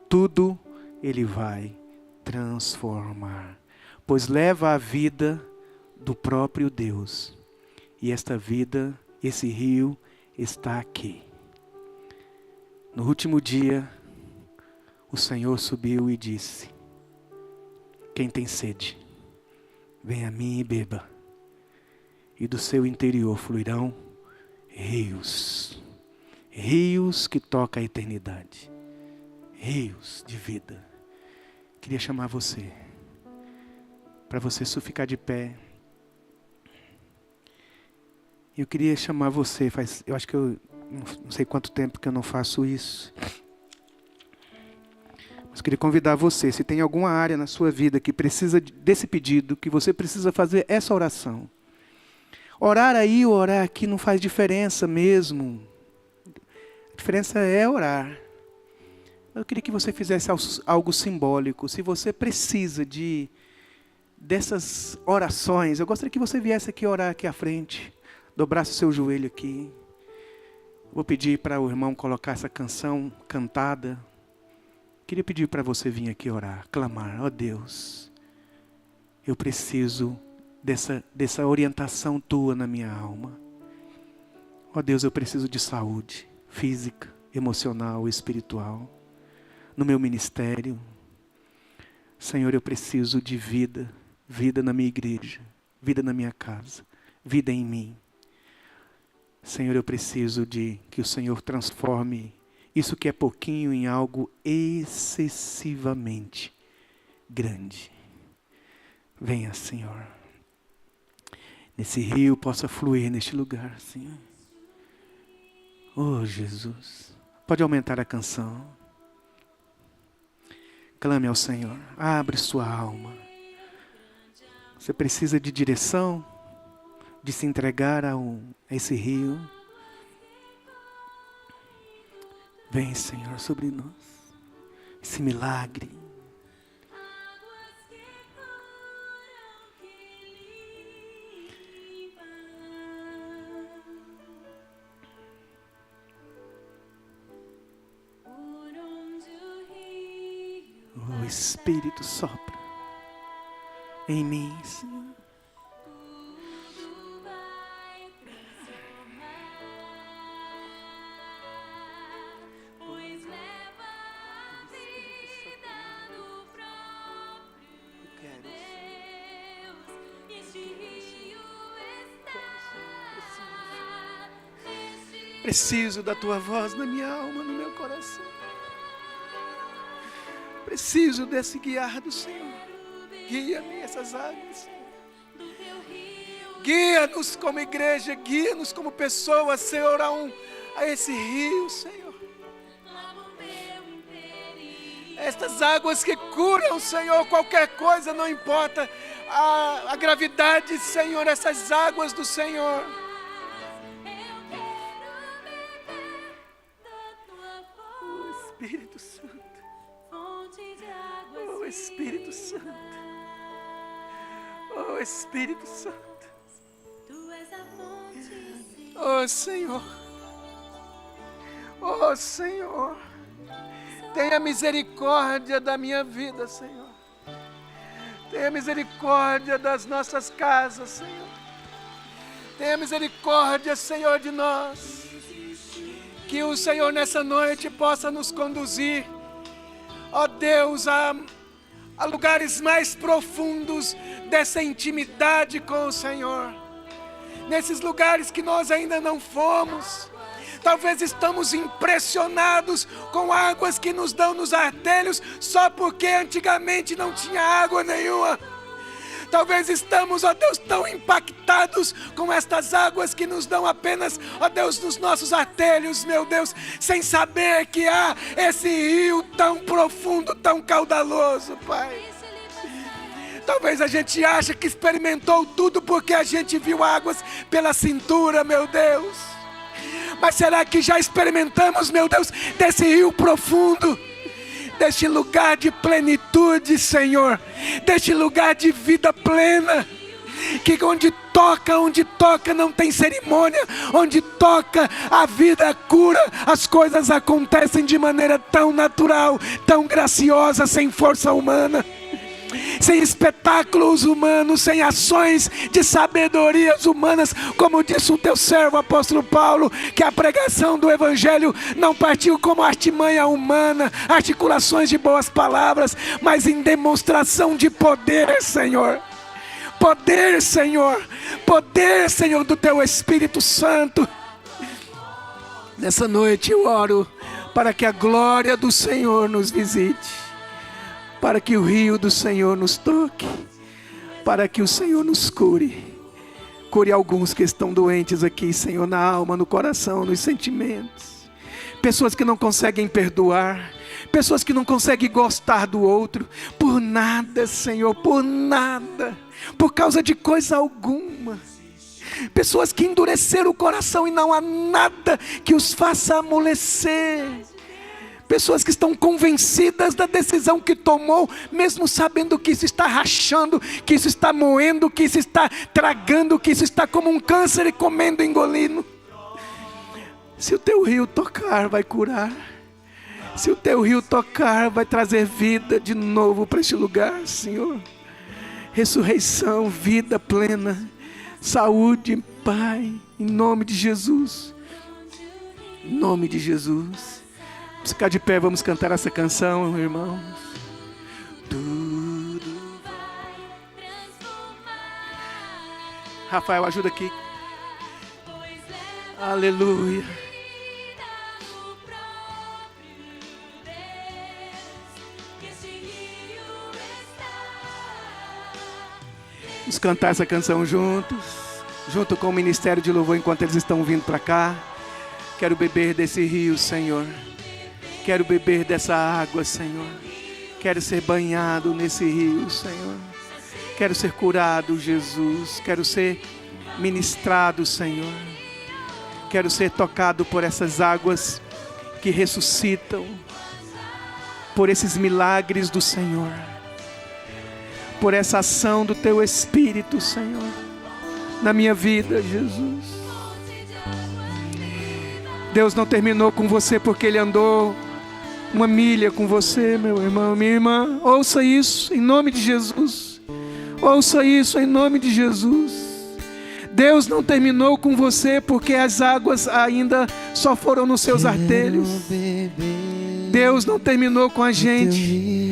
tudo ele vai transformar. Pois leva a vida do próprio Deus. E esta vida, esse rio, está aqui. No último dia, o Senhor subiu e disse, quem tem sede, venha a mim e beba. E do seu interior fluirão rios. Rios que tocam a eternidade. Rios de vida. Queria chamar você, para você só ficar de pé. Eu queria chamar você, eu acho que eu não sei quanto tempo que eu não faço isso. Mas queria convidar você, se tem alguma área na sua vida que precisa desse pedido, que você precisa fazer essa oração. Orar aí ou orar aqui não faz diferença mesmo. A diferença é orar. Eu queria que você fizesse algo simbólico. Se você precisa dessas orações, eu gostaria que você viesse aqui orar aqui à frente. Dobrasse o seu joelho aqui. Vou pedir para o irmão colocar essa canção cantada. Queria pedir para você vir aqui orar, clamar. Ó Deus, eu preciso dessa orientação tua na minha alma. Ó Deus, eu preciso de saúde física, emocional, espiritual. No meu ministério. Senhor, eu preciso de vida. Vida na minha igreja. Vida na minha casa. Vida em mim. Senhor, eu preciso que o Senhor transforme isso que é pouquinho em algo excessivamente grande. Venha, Senhor. Nesse rio possa fluir neste lugar, Senhor. Oh, Jesus. Pode aumentar a canção. Clame ao Senhor. Abre sua alma. Você precisa de direção, de se entregar a esse rio. Vem, Senhor, sobre nós. Esse milagre. O Espírito sopra em mim, Senhor. Preciso da tua voz na minha alma, no meu coração. Preciso desse guiar do Senhor. Guia-me essas águas. Guia-nos como igreja, guia-nos como pessoas, Senhor, a esse rio, Senhor. Estas águas que curam, Senhor, qualquer coisa, não importa a gravidade, Senhor, essas águas do Senhor. Espírito Santo, oh Espírito Santo, oh Espírito Santo, oh Senhor, oh Senhor, tenha misericórdia da minha vida, Senhor, tenha misericórdia das nossas casas, Senhor, tenha misericórdia, Senhor, de nós. Que o Senhor nessa noite possa nos conduzir, ó Deus, a lugares mais profundos dessa intimidade com o Senhor. Nesses lugares que nós ainda não fomos. Talvez estamos impressionados com águas que nos dão nos artelhos, só porque antigamente não tinha água nenhuma. Talvez estamos, ó Deus, tão impactados com estas águas que nos dão apenas, ó Deus, nos nossos artelhos, meu Deus, sem saber que há esse rio tão profundo, tão caudaloso, Pai. Talvez a gente ache que experimentou tudo porque a gente viu águas pela cintura, meu Deus. Mas será que já experimentamos, meu Deus, desse rio profundo? Deste lugar de plenitude, Senhor, deste lugar de vida plena, que onde toca não tem cerimônia, onde toca a vida cura, as coisas acontecem de maneira tão natural, tão graciosa, sem força humana, sem espetáculos humanos, sem ações de sabedorias humanas, como disse o teu servo apóstolo Paulo, que a pregação do evangelho não partiu como artimanha humana, articulações de boas palavras, mas em demonstração de poder, Senhor. Poder, Senhor, do teu Espírito Santo. Nessa noite eu oro para que a glória do Senhor nos visite, para que o rio do Senhor nos toque, para que o Senhor nos cure. Cure alguns que estão doentes aqui, Senhor, na alma, no coração, nos sentimentos. Pessoas que não conseguem perdoar, pessoas que não conseguem gostar do outro, por nada, Senhor, por nada, por causa de coisa alguma. Pessoas que endureceram o coração e não há nada que os faça amolecer. Pessoas que estão convencidas da decisão que tomou, mesmo sabendo que isso está rachando, que isso está moendo, que isso está tragando, que isso está como um câncer e comendo, engolindo. Se o teu rio tocar, vai curar. Se o teu rio tocar, vai trazer vida de novo para este lugar, Senhor. Ressurreição, vida plena, saúde, Pai, em nome de Jesus. Em nome de Jesus. Vamos ficar de pé, vamos cantar essa canção, irmãos. Tudo vai transformar. Rafael, ajuda aqui. Aleluia. Vamos cantar essa canção juntos, junto com o Ministério de Louvor, enquanto eles estão vindo para cá. Quero beber desse rio, Senhor. Quero beber dessa água, Senhor. Quero ser banhado nesse rio, Senhor. Quero ser curado, Jesus. Quero ser ministrado, Senhor. Quero ser tocado por essas águas que ressuscitam, por esses milagres do Senhor, por essa ação do Teu Espírito, Senhor, na minha vida, Jesus. Deus não terminou com você porque Ele andou uma milha com você, meu irmão, minha irmã. Ouça isso em nome de Jesus. Ouça isso em nome de Jesus. Deus não terminou com você porque as águas ainda só foram nos seus artelhos. Deus não terminou com a gente.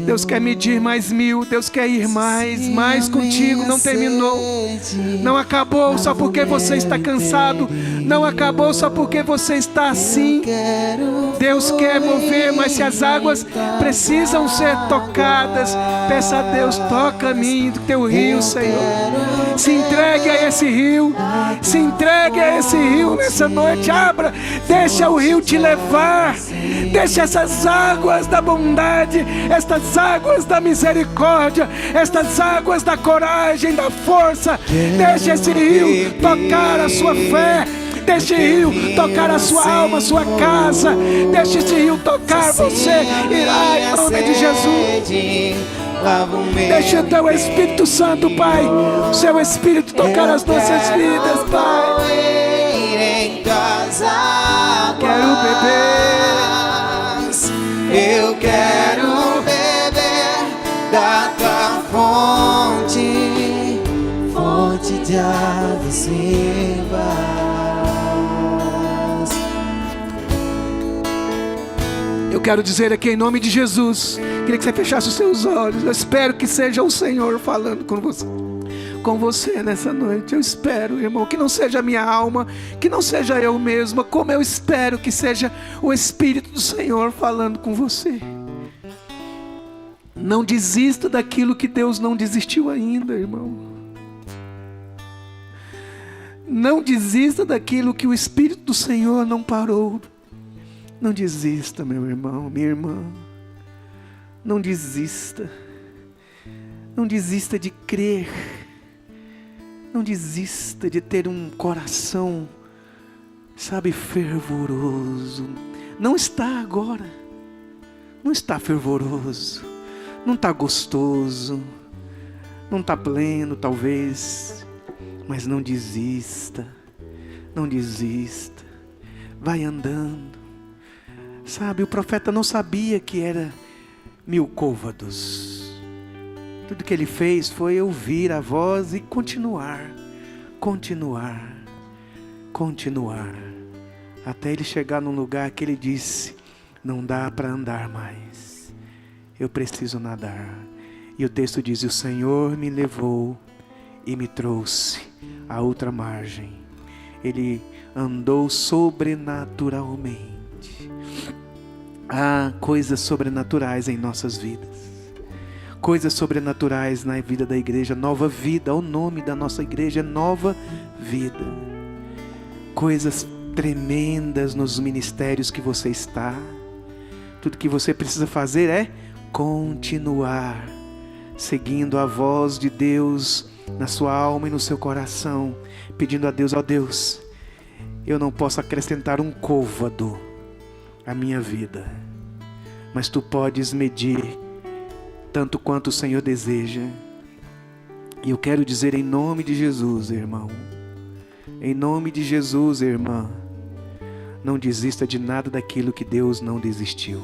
Deus quer medir mais 1000. Deus quer ir mais contigo. Não terminou. Não acabou só porque você está cansado. Não acabou só porque você está assim. Deus quer mover, mas se as águas precisam ser tocadas, peça a Deus, toca-me do teu rio, Senhor. Se entregue a esse rio. Se entregue a esse rio nessa noite. Abra, deixa o rio te levar. Deixa essas águas da bondade, estas águas da misericórdia, estas águas da coragem, da força. Deixa esse rio tocar a sua fé. Deixa esse rio tocar a sua alma, a sua casa. Deixa esse rio tocar você. Irá em nome de Jesus. Deixa o Teu Espírito Santo, Pai, o Seu Espírito tocar as nossas vidas, Pai. Quero beber. Eu quero beber da Tua fonte, fonte de águas vivas. Eu quero dizer aqui em nome de Jesus, queria que você fechasse os seus olhos. Eu espero que seja o Senhor falando com você nessa noite. Eu espero, irmão, que não seja a minha alma, que não seja eu mesma, como eu espero que seja o Espírito do Senhor falando com você. Não desista daquilo que Deus não desistiu ainda, irmão. Não desista daquilo que o Espírito do Senhor não parou. Não desista, meu irmão, minha irmã. Não desista. Não desista de crer. Não desista de ter um coração, sabe, fervoroso. Não está agora. Não está fervoroso. Não está gostoso. Não está pleno, talvez. Mas não desista. Não desista. Vai andando. Sabe, o profeta não sabia que era 1000 côvados. Tudo que ele fez foi ouvir a voz e continuar, até ele chegar num lugar que ele disse: não dá para andar mais, eu preciso nadar. E o texto diz: o Senhor me levou e me trouxe à outra margem. Ele andou sobrenaturalmente. Há coisas sobrenaturais em nossas vidas. Coisas sobrenaturais na vida da igreja. Nova Vida, o nome da nossa igreja é Nova Vida. Coisas tremendas nos ministérios que você está. Tudo que você precisa fazer é continuar seguindo a voz de Deus na sua alma e no seu coração, pedindo a Deus: ó Deus, eu não posso acrescentar um côvado à minha vida, mas Tu podes medir tanto quanto o Senhor deseja. E eu quero dizer em nome de Jesus, irmão, em nome de Jesus, irmã, não desista de nada daquilo que Deus não desistiu.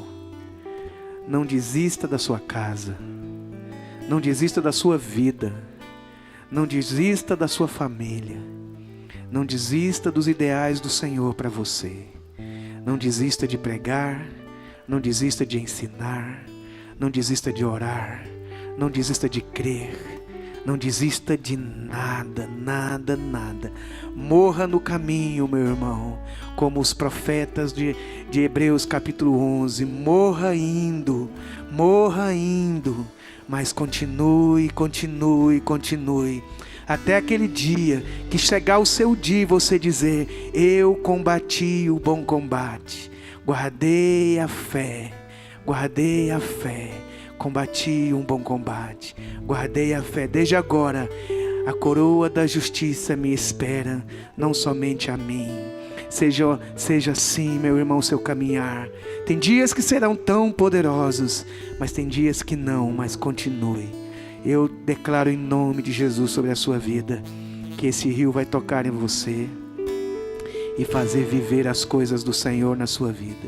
Não desista da sua casa, não desista da sua vida, não desista da sua família, não desista dos ideais do Senhor para você. Não desista de pregar, não desista de ensinar, não desista de orar, não desista de crer, Não desista de nada, nada, nada. Morra no caminho, meu irmão, como os profetas de Hebreus capítulo 11. Morra indo, mas continue, continue, continue. Até aquele dia que chegar o seu dia e você dizer: eu combati o bom combate, guardei a fé, combati um bom combate, guardei a fé. Desde agora a coroa da justiça me espera, não somente a mim. Seja assim, meu irmão, seu caminhar. Tem dias que serão tão poderosos, mas tem dias que não, mas continue. Eu declaro em nome de Jesus sobre a sua vida, que esse rio vai tocar em você e fazer viver as coisas do Senhor na sua vida.